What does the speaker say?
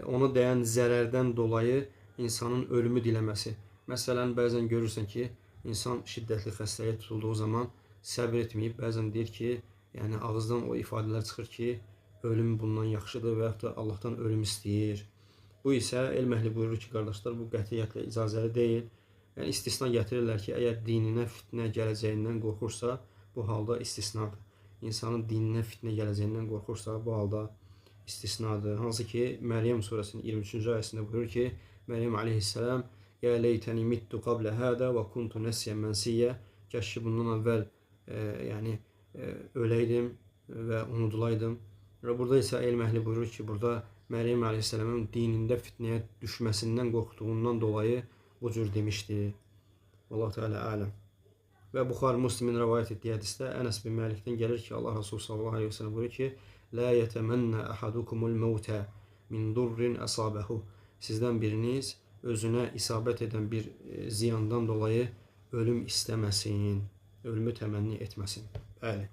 ona dəyən zərərdən dolayı insanın ölümü diləməsi. Məsələn, bəzən görürsən ki, insan şiddətli xəstəliyə tutulduğu zaman səbr etməyib, bəzən deyir ki, yəni ağızdan o ifadələr çıxır ki, ölüm bundan yaxşıdır və yaxud da Allahdan ölüm istəyir. Bu isə elm əhli buyurur ki, qardaşlar, bu qətiyyətlə icazəli deyil. Yəni istisna gətirirlər ki, əgər dininə fitnə gələcəyindən qorxursa, bu halda istisnadır. İnsanın dininə fitnə gələcəyindən qorxursa, bu halda istisnadır. Hansı ki, Məryəm surəsinin 23-cü ayəsində buyurur ki, Məryəm əleyhissalam, "Ya leytəni mittu qablə hədə və kuntu nəsiyyən mənsiyyə." Kəş ki, bundan əvvəl öləydim və unudulaydım. Və burada isə elm əhli buyurur ki, burada Məryəm əleyhissalamın dinində fitnəyə düşməsindən qorxduğundan dolayı bu cür demişdi. Vallahu Teala aləm. Və Buxari Müslimin rəvayət etdiyi hədisdə Ənəs bin Məlikdən gəlir ki, Allah Resulü sallallahu aleyhi ve sellem buyurur ki, "La yetəmənnə əhadukumul mevtə min durrin əsabəhu." Sizdən biriniz özünə isabət edən bir ziyandan dolayı ölüm istəməsin, ölümü təmənni etməsin. Bəli.